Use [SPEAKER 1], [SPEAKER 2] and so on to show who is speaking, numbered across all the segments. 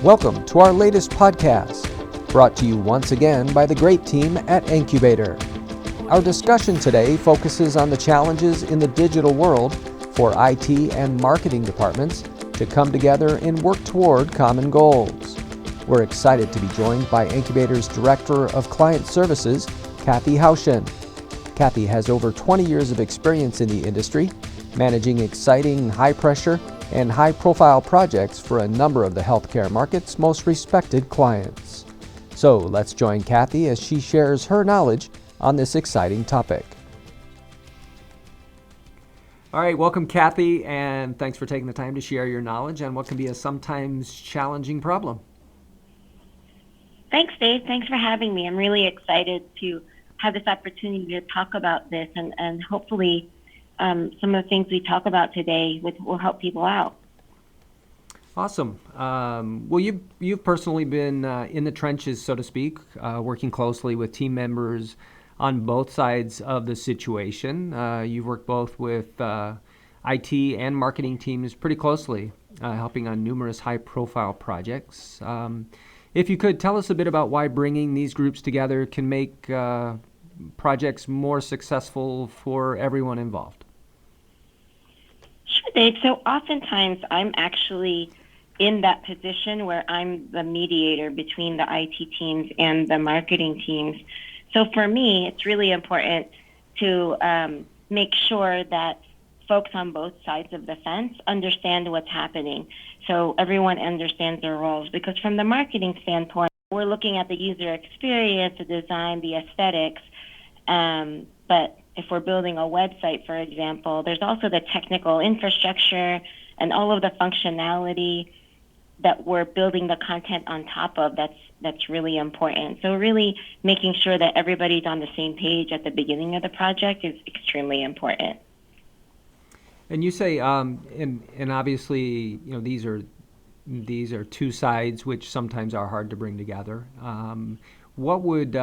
[SPEAKER 1] Welcome to our latest podcast, brought to you once again by the great team at Enqbator. Our discussion today focuses on the challenges in the digital world for IT and marketing departments to come together and work toward common goals. We're excited to be joined by Enqbator's Director of Client Services, Kathy Haushen. Kathy has over 20 years of experience in the industry, managing exciting, high-pressure, and high-profile projects for a number of the healthcare market's most respected clients. So let's join Kathy as she shares her knowledge on this exciting topic. All right, welcome Kathy, and thanks for taking the time to share your knowledge on what can be a sometimes challenging problem.
[SPEAKER 2] Thanks, Dave. Thanks for having me. I'm really excited to have this opportunity to talk about this, and hopefully some of the things we talk about today will help people out.
[SPEAKER 1] Awesome. Well, you've personally been in the trenches, so to speak, working closely with team members on both sides of the situation. You've worked both with IT and marketing teams pretty closely, helping on numerous high-profile projects. If you could, tell us a bit about why bringing these groups together can make projects more successful for everyone involved.
[SPEAKER 2] Sure, Dave. So oftentimes I'm actually in that position where I'm the mediator between the IT teams and the marketing teams. So for me, it's really important to make sure that folks on both sides of the fence understand what's happening. So everyone understands their roles, because from the marketing standpoint, we're looking at the user experience, the design, the aesthetics. But if we're building a website, for example, there's also the technical infrastructure and all of the functionality that we're building the content on top of. That's really important. So really making sure that everybody's on the same page at the beginning of the project is extremely important.
[SPEAKER 1] And you say, and obviously, these are two sides which sometimes are hard to bring together. What would,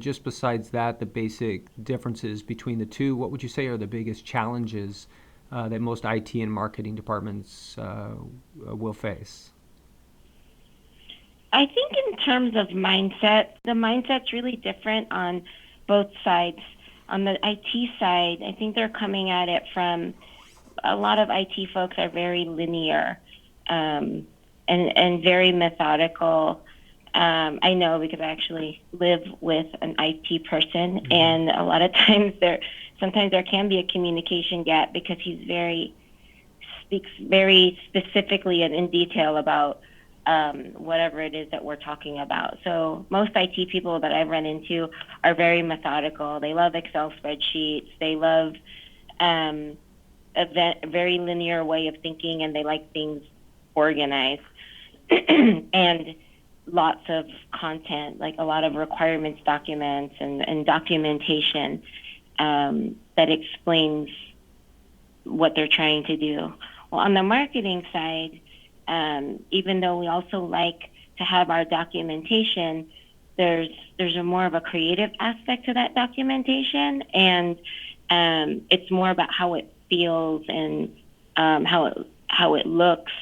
[SPEAKER 1] just besides that, the basic differences between the two, what would you say are the biggest challenges that most IT and marketing departments will face?
[SPEAKER 2] I think in terms of mindset, the mindset's really different on both sides. On the IT side, I think they're coming at it from, a lot of IT folks are very linear and very methodical. I know because I actually live with an IT person, mm-hmm. and a lot of times sometimes there can be a communication gap because he speaks very specifically and in detail about whatever it is that we're talking about. So most IT people that I've run into are very methodical. They love Excel spreadsheets. They love a very linear way of thinking, and they like things organized. And lots of content, like a lot of requirements documents and documentation that explains what they're trying to do. Well, on the marketing side, even though we also like to have our documentation, there's a more of a creative aspect to that documentation, and it's more about how it feels and how it looks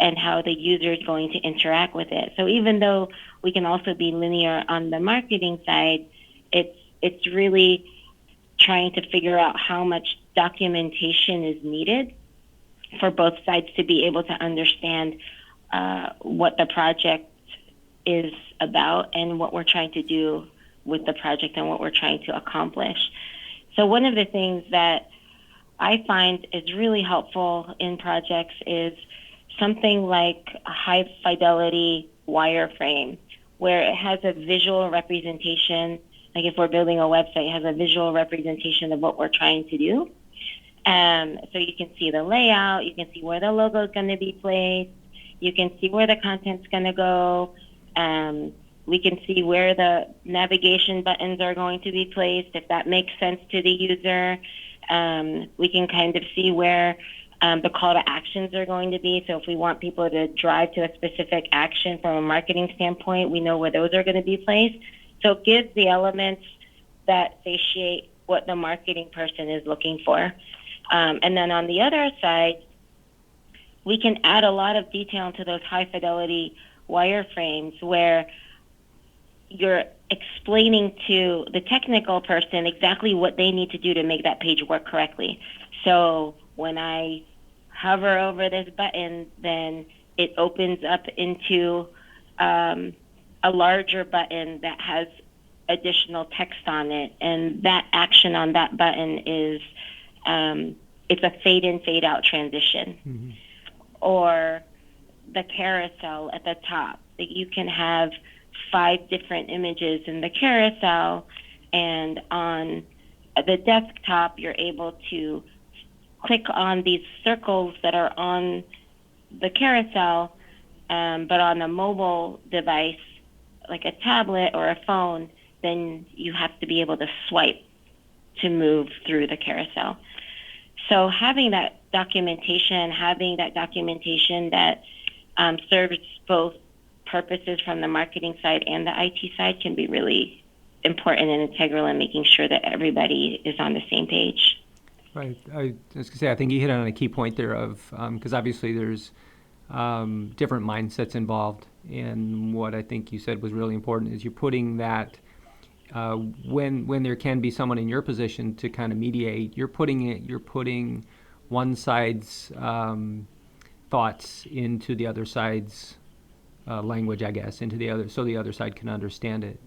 [SPEAKER 2] and how the user is going to interact with it. So even though we can also be linear on the marketing side, it's really trying to figure out how much documentation is needed for both sides to be able to understand what the project is about and what we're trying to do with the project and what we're trying to accomplish. So one of the things that I find is really helpful in projects is something like a high fidelity wireframe, where it has a visual representation. Like if we're building a website, it has a visual representation of what we're trying to do. So you can see the layout, you can see where the logo is going to be placed, you can see where the content's going to go, we can see where the navigation buttons are going to be placed, if that makes sense to the user. We can kind of see where the call to actions are going to be. So if we want people to drive to a specific action from a marketing standpoint, we know where those are going to be placed. So it gives the elements that satiate what the marketing person is looking for. And then on the other side, we can add a lot of detail into those high fidelity wireframes where you're explaining to the technical person exactly what they need to do to make that page work correctly. So when I hover over this button, then it opens up into a larger button that has additional text on it, and that action on that button is it's a fade in, fade out transition.
[SPEAKER 1] Mm-hmm.
[SPEAKER 2] Or the carousel at the top. Like you can have 5 different images in the carousel, and on the desktop, you're able to click on these circles that are on the carousel, but on a mobile device, like a tablet or a phone, then you have to be able to swipe to move through the carousel. So having that documentation that serves both purposes from the marketing side and the IT side can be really important and integral in making sure that everybody is on the same page.
[SPEAKER 1] Right. I was going to say, I think you hit on a key point there of, because obviously there's different mindsets involved. And what I think you said was really important is you're putting that, when there can be someone in your position to kind of mediate, you're putting one side's thoughts into the other side's language, I guess, into the other, so the other side can understand it.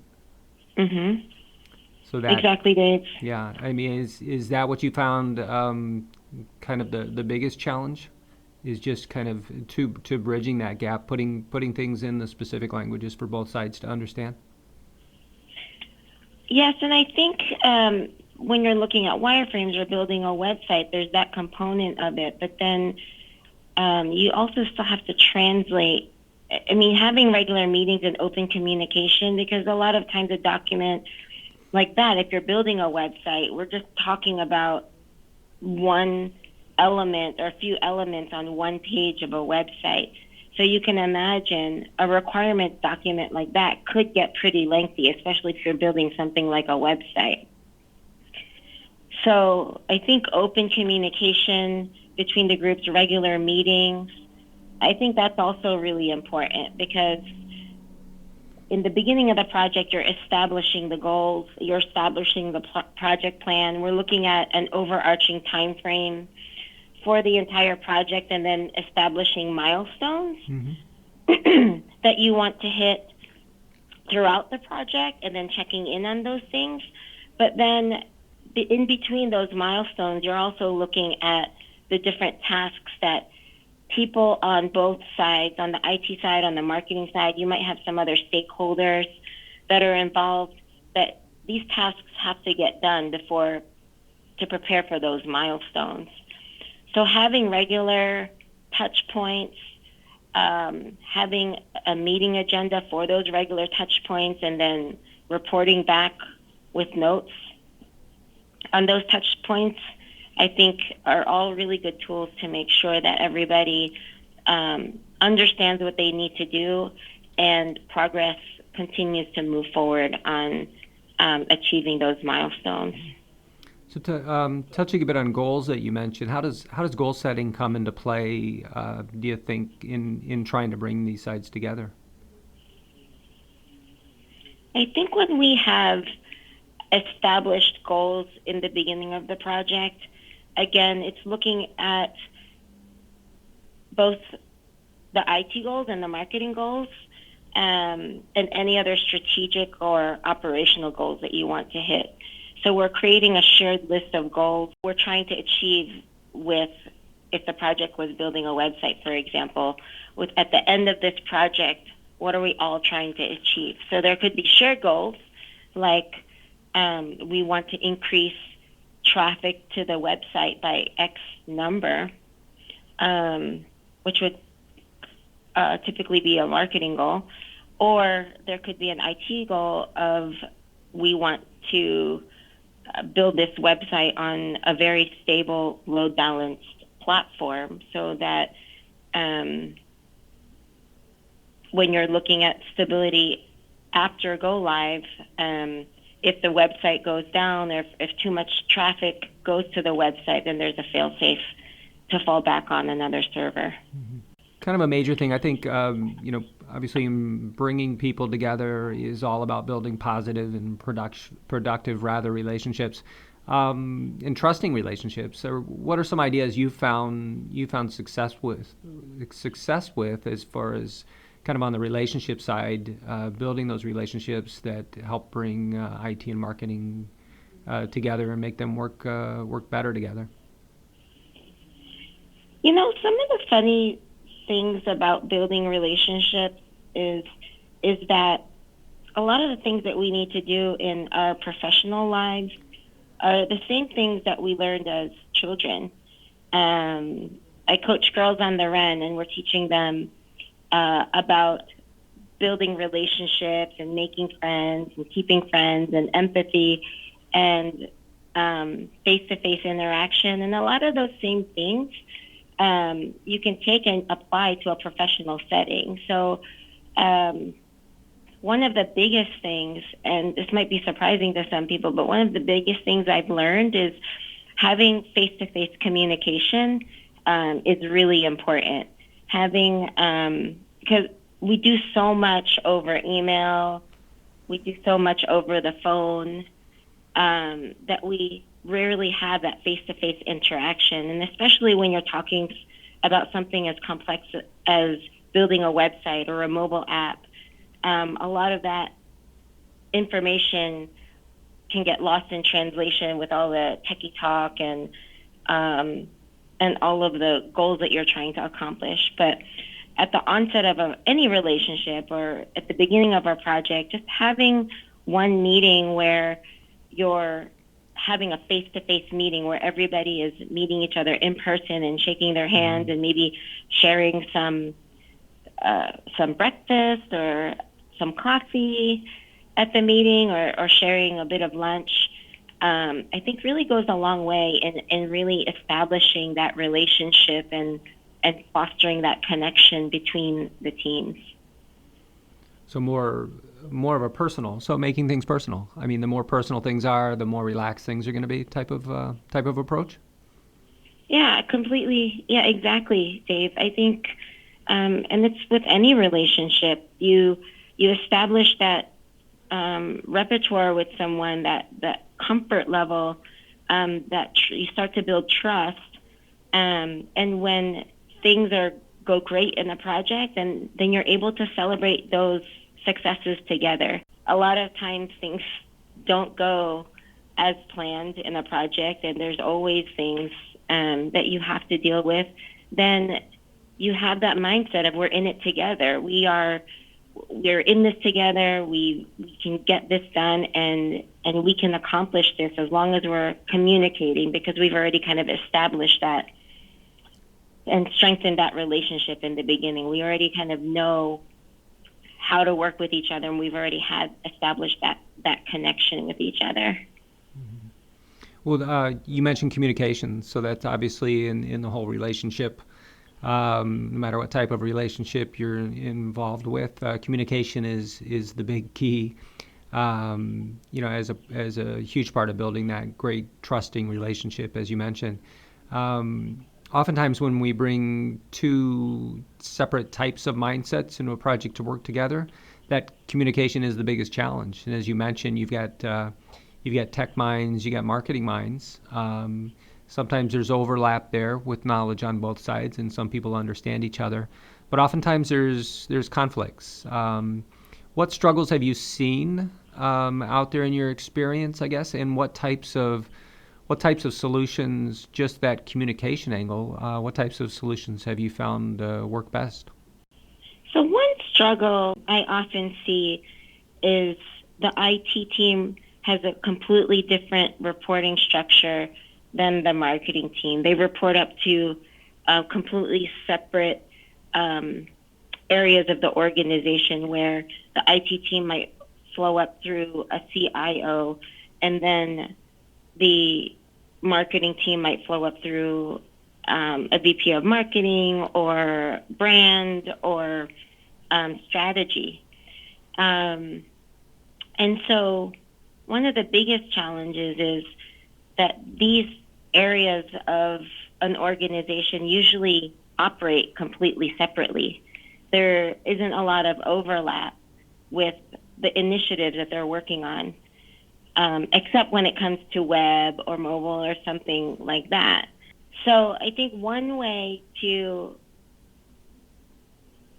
[SPEAKER 2] Mm-hmm.
[SPEAKER 1] So that,
[SPEAKER 2] exactly, Dave.
[SPEAKER 1] Yeah, I mean, is that what you found kind of the biggest challenge? Is just kind of to bridging that gap, putting things in the specific languages for both sides to understand?
[SPEAKER 2] Yes, and I think when you're looking at wireframes or building a website, there's that component of it. But then you also still have to translate. I mean, having regular meetings and open communication, because a lot of times a document like that, if you're building a website, we're just talking about one element or a few elements on one page of a website. So you can imagine a requirement document like that could get pretty lengthy, especially if you're building something like a website. So I think open communication between the groups, regular meetings, I think that's also really important, because in the beginning of the project, you're establishing the goals, you're establishing the project plan. We're looking at an overarching time frame for the entire project, and then establishing milestones that you want to hit throughout the project, and then checking in on those things. But then in between those milestones, you're also looking at the different tasks that people on both sides, on the IT side, on the marketing side, you might have some other stakeholders that are involved, that these tasks have to get done to prepare for those milestones. So having regular touch points, having a meeting agenda for those regular touch points, and then reporting back with notes on those touch points, I think are all really good tools to make sure that everybody understands what they need to do, and progress continues to move forward on achieving those milestones.
[SPEAKER 1] So touching a bit on goals that you mentioned, how does goal setting come into play, do you think, in trying to bring these sides together?
[SPEAKER 2] I think when we have established goals in the beginning of the project, again, it's looking at both the IT goals and the marketing goals, and any other strategic or operational goals that you want to hit. So we're creating a shared list of goals we're trying to achieve with, if the project was building a website, for example, at the end of this project, what are we all trying to achieve? So there could be shared goals, like we want to increase traffic to the website by X number, which would typically be a marketing goal. Or there could be an IT goal of, we want to build this website on a very stable, load balanced platform, so that when you're looking at stability after go live, if the website goes down, or if too much traffic goes to the website, then there's a fail-safe to fall back on another server.
[SPEAKER 1] Kind of a major thing, I think, obviously bringing people together is all about building positive and productive rather relationships, and trusting relationships. Or what are some ideas you found success with as far as kind of on the relationship side, building those relationships that help bring IT and marketing together and make them work better together?
[SPEAKER 2] Some of the funny things about building relationships is that a lot of the things that we need to do in our professional lives are the same things that we learned as children. I coach girls on the run, and we're teaching them about building relationships and making friends and keeping friends and empathy and face-to-face interaction. And a lot of those same things you can take and apply to a professional setting. So one of the biggest things, and this might be surprising to some people, but one of the biggest things I've learned is having face-to-face communication is really important. Because we do so much over email, we do so much over the phone, that we rarely have that face-to-face interaction. And especially when you're talking about something as complex as building a website or a mobile app, a lot of that information can get lost in translation with all the techie talk and all of the goals that you're trying to accomplish. But at the onset of any relationship or at the beginning of our project, just having one meeting where you're having a face-to-face meeting where everybody is meeting each other in person and shaking their hands and maybe sharing some breakfast or some coffee at the meeting or sharing a bit of lunch, I think really goes a long way in really establishing that relationship and fostering that connection between the teams.
[SPEAKER 1] So more of a personal. So making things personal. I mean, the more personal things are, the more relaxed things are going to be. Type of approach.
[SPEAKER 2] Yeah, completely. Yeah, exactly, Dave. I think, and it's with any relationship, you establish that repertoire with someone, that comfort level, you start to build trust, and when things go great in a project, and then you're able to celebrate those successes together. A lot of times things don't go as planned in a project, and there's always things that you have to deal with. Then you have that mindset of we're in it together. We're in this together. We can get this done, and we can accomplish this as long as we're communicating, because we've already kind of established that and strengthened that relationship in the beginning. We already kind of know how to work with each other, and we've already had established that connection with each other.
[SPEAKER 1] Well, you mentioned communication, so that's obviously in the whole relationship. No matter what type of relationship you're involved with, communication is the big key. As a huge part of building that great trusting relationship, as you mentioned. Oftentimes when we bring two separate types of mindsets into a project to work together, that communication is the biggest challenge. And as you mentioned, you've got tech minds, you got marketing minds. Sometimes there's overlap there with knowledge on both sides, and some people understand each other. But oftentimes there's conflicts. What struggles have you seen out there in your experience, I guess, and what types of solutions, just that communication angle, what types of solutions have you found work best?
[SPEAKER 2] So one struggle I often see is the IT team has a completely different reporting structure than the marketing team. They report up to completely separate areas of the organization, where the IT team might flow up through a CIO, and then the marketing team might flow up through a VP of marketing or brand or strategy. And so one of the biggest challenges is that these areas of an organization usually operate completely separately. there isn't a lot of overlap with the initiatives that they're working on, except when it comes to web or mobile or something like that. So I think one way to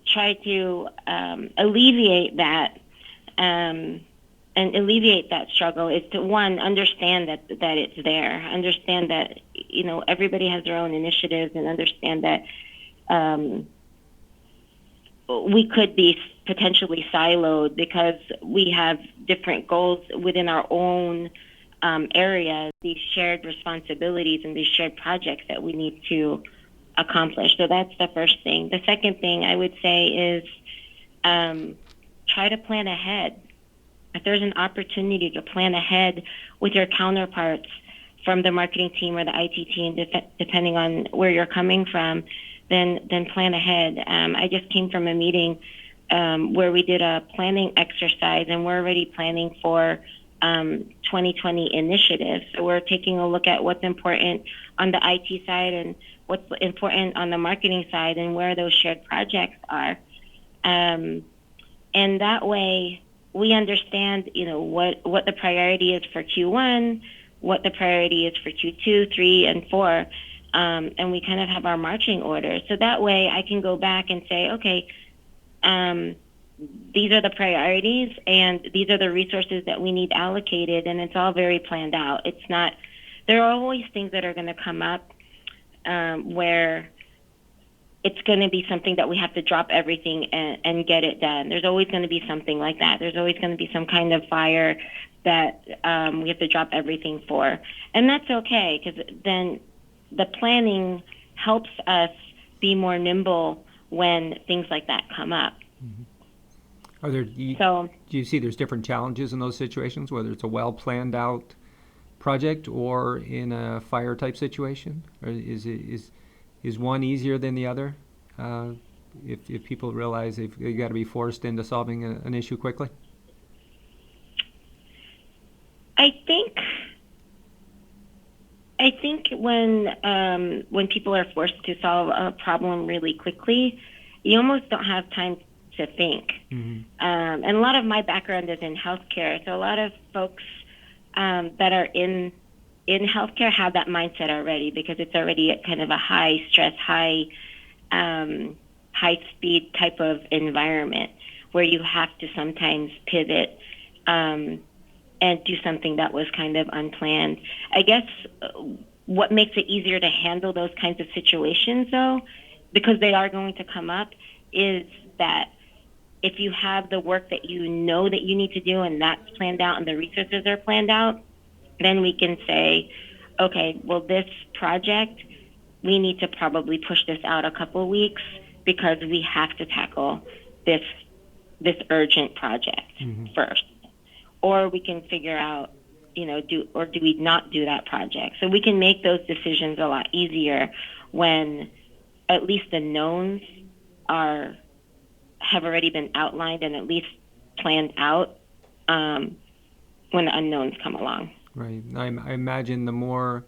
[SPEAKER 2] try to alleviate that and alleviate that struggle is to, one, understand that it's there, understand that everybody has their own initiatives, and understand that we could be potentially siloed because we have different goals within our own areas, these shared responsibilities and these shared projects that we need to accomplish. So that's the first thing. The second thing I would say is try to plan ahead. If there's an opportunity to plan ahead with your counterparts from the marketing team or the IT team, depending on where you're coming from, then plan ahead. I just came from a meeting where we did a planning exercise, and we're already planning for 2020 initiatives. So we're taking a look at what's important on the IT side and what's important on the marketing side and where those shared projects are. And that way we understand, what the priority is for Q1, what the priority is for Q2, 3, and 4. And we kind of have our marching orders. So that way I can go back and say, okay, these are the priorities and these are the resources that we need allocated, and it's all very planned out. There are always things that are going to come up where it's going to be something that we have to drop everything and get it done. There's always going to be something like that. There's always going to be some kind of fire that we have to drop everything for. And that's okay, because then the planning helps us be more nimble when things like that come up.
[SPEAKER 1] Mm-hmm. Do you see there's different challenges in those situations, whether it's a well planned out project or in a fire type situation? Or is one easier than the other? If people realize they've got to be forced into solving an issue quickly?
[SPEAKER 2] I think when people are forced to solve a problem really quickly, you almost don't have time to think. Mm-hmm. And a lot of my background is in healthcare, so a lot of folks that are in healthcare have that mindset already, because it's already kind of a high stress, high speed type of environment where you have to sometimes pivot and do something that was kind of unplanned. I guess what makes it easier to handle those kinds of situations, though, because they are going to come up, is that if you have the work that you know that you need to do and that's planned out and the resources are planned out, then we can say, okay, well, this project, we need to probably push this out a couple of weeks because we have to tackle this urgent project first. Or we can figure out, do we not do that project? So we can make those decisions a lot easier when at least the knowns have already been outlined and at least planned out when the unknowns come along.
[SPEAKER 1] Right. I imagine the more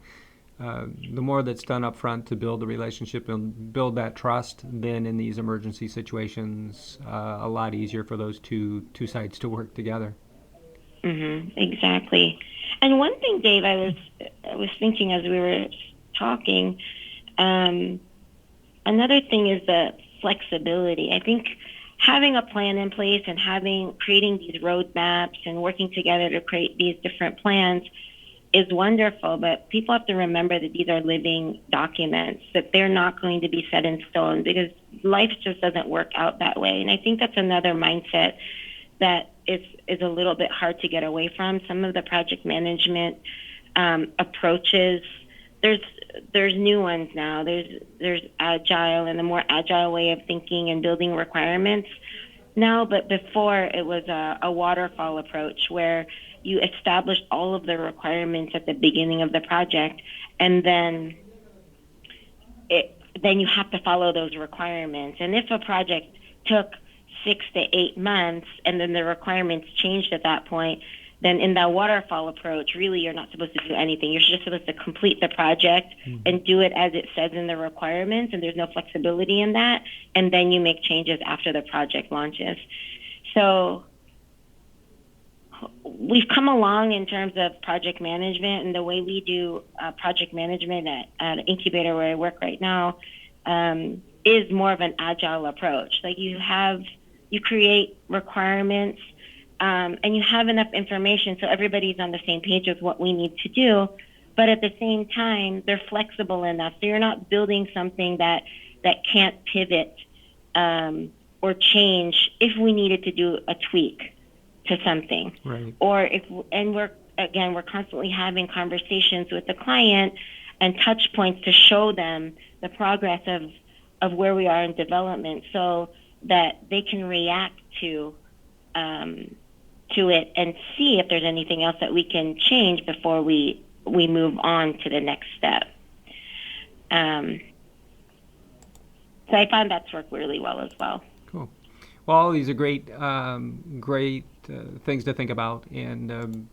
[SPEAKER 1] that's done up front to build the relationship and build that trust, then in these emergency situations, a lot easier for those two sides to work together.
[SPEAKER 2] Mm-hmm, exactly. And one thing, Dave, I was thinking as we were talking, another thing is the flexibility. I think having a plan in place and creating these roadmaps and working together to create these different plans is wonderful, but people have to remember that these are living documents, that they're not going to be set in stone, because life just doesn't work out that way. And I think that's another mindset that is a little bit hard to get away from. Some of the project management approaches, there's new ones now. There's agile and a more agile way of thinking and building requirements now, but before it was a waterfall approach where you established all of the requirements at the beginning of the project, and then you have to follow those requirements. And if a project took 6 to 8 months and then the requirements changed at that point, then in that waterfall approach, really you're not supposed to do anything. You're just supposed to complete the project and do it as it says in the requirements, and there's no flexibility in that. And then you make changes after the project launches. So we've come along in terms of project management, and the way we do project management at Enqbator, where I work right now, is more of an agile approach. Like you create requirements, and you have enough information so everybody's on the same page with what we need to do, but at the same time, they're flexible enough. So you're not building something that can't pivot or change if we needed to do a tweak to something.
[SPEAKER 1] Right.
[SPEAKER 2] Or we're constantly having conversations with the client and touch points to show them the progress of where we are in development, so that they can react to it and see if there's anything else that we can change before we move on to the next step. So I found that's worked really well as well.
[SPEAKER 1] Cool. Well, all these are great things to think about, and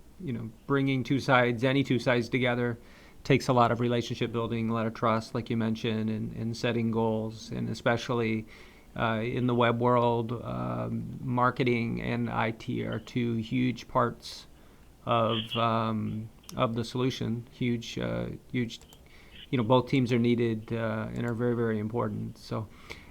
[SPEAKER 1] bringing any two sides together takes a lot of relationship building, a lot of trust, like you mentioned, and setting goals, and especially in the web world, marketing and IT are two huge parts of the solution. Huge. Both teams are needed and are very, very important. So.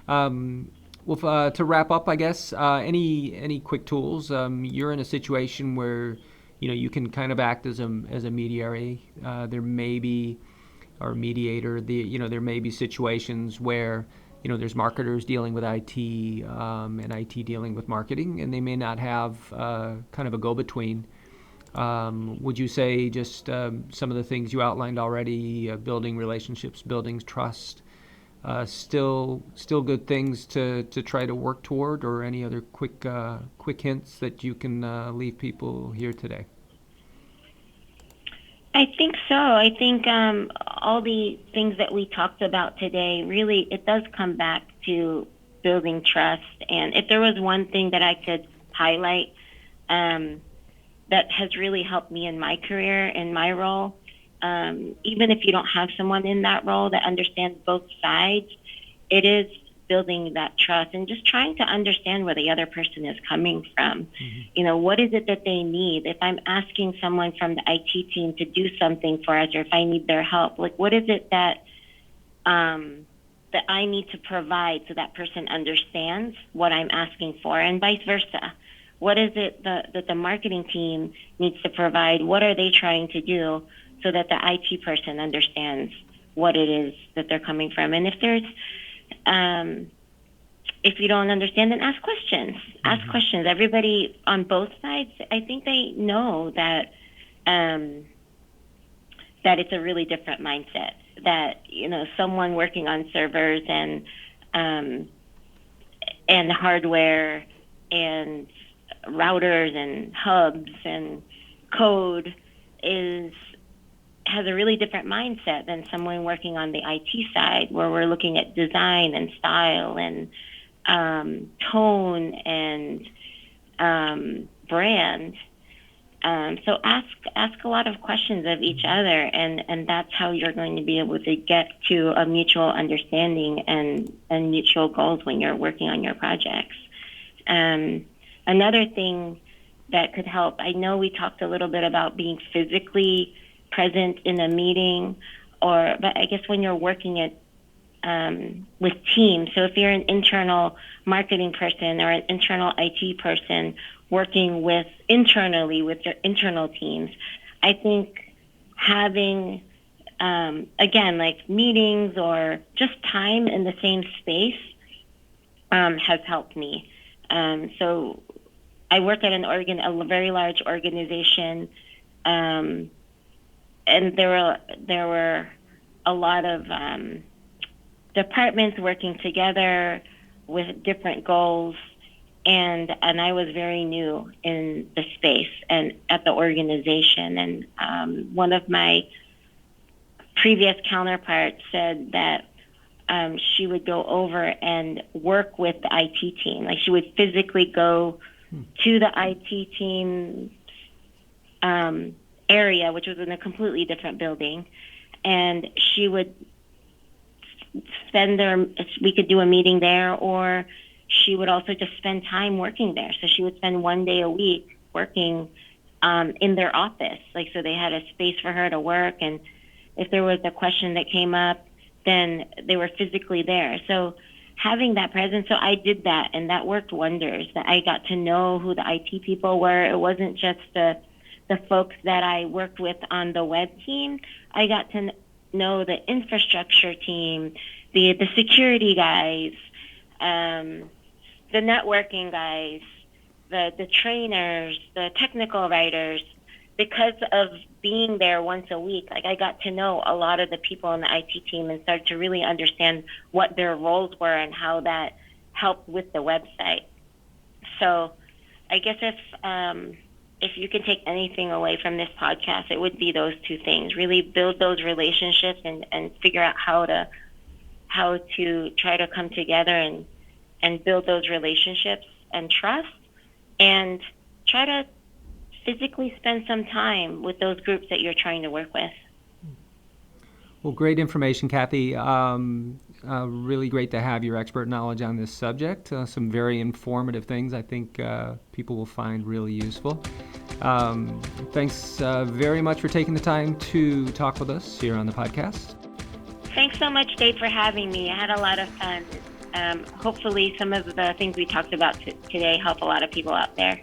[SPEAKER 1] To wrap up, I guess, any quick tools? You're in a situation where, you can kind of act as a mediator. There may be, or mediator. There may be situations where, there's marketers dealing with IT and IT dealing with marketing, and they may not have kind of a go-between. Would you say just some of the things you outlined already, building relationships, building trust? Still good things to try to work toward, or any other quick hints that you can leave people here today?
[SPEAKER 2] I think so. I think all the things that we talked about today, really, it does come back to building trust. And if there was one thing that I could highlight that has really helped me in my career, in my role, even if you don't have someone in that role that understands both sides, it is building that trust and just trying to understand where the other person is coming from. Mm-hmm. What is it that they need? If I'm asking someone from the IT team to do something for us, or if I need their help, like what is it that I need to provide so that person understands what I'm asking for, and vice versa. What is it that the marketing team needs to provide? What are they trying to do so that the IT person understands what it is that they're coming from? And if you don't understand, then ask questions. Mm-hmm. Ask questions. Everybody on both sides, I think they know that it's a really different mindset. That someone working on servers and hardware and routers and hubs and code has a really different mindset than someone working on the IT side, where we're looking at design and style and tone and brand. So ask a lot of questions of each other, and that's how you're going to be able to get to a mutual understanding and mutual goals when you're working on your projects. Another thing that could help, I know we talked a little bit about being physically present in a meeting, but I guess when you're working with teams, so if you're an internal marketing person or an internal IT person working internally with your internal teams, I think having, again, like meetings or just time in the same space has helped me. So I work at a very large organization, and there were a lot of departments working together with different goals, and I was very new in the space and at the organization. And one of my previous counterparts said that she would go over and work with the IT team. Like she would physically go to the IT team area, which was in a completely different building. And she would we could do a meeting there, or she would also just spend time working there. So she would spend one day a week working in their office. Like, so they had a space for her to work. And if there was a question that came up, then they were physically there. So having that presence, so I did that, and that worked wonders. That I got to know who the IT people were. It wasn't just the folks that I worked with on the web team. I got to know the infrastructure team, the security guys, the networking guys, the trainers, the technical writers. Because of being there once a week, like, I got to know a lot of the people on the IT team and started to really understand what their roles were and how that helped with the website. So I guess if you can take anything away from this podcast, it would be those two things. Really build those relationships and figure out how to try to come together and build those relationships and trust, and try to physically spend some time with those groups that you're trying to work with.
[SPEAKER 1] Well, great information, Kathy. Really great to have your expert knowledge on this subject. Some very informative things I think people will find really useful. Thanks very much for taking the time to talk with us here on the podcast.
[SPEAKER 2] Thanks so much, Dave, for having me. I had a lot of fun. Hopefully some of the things we talked about today help a lot of people out there.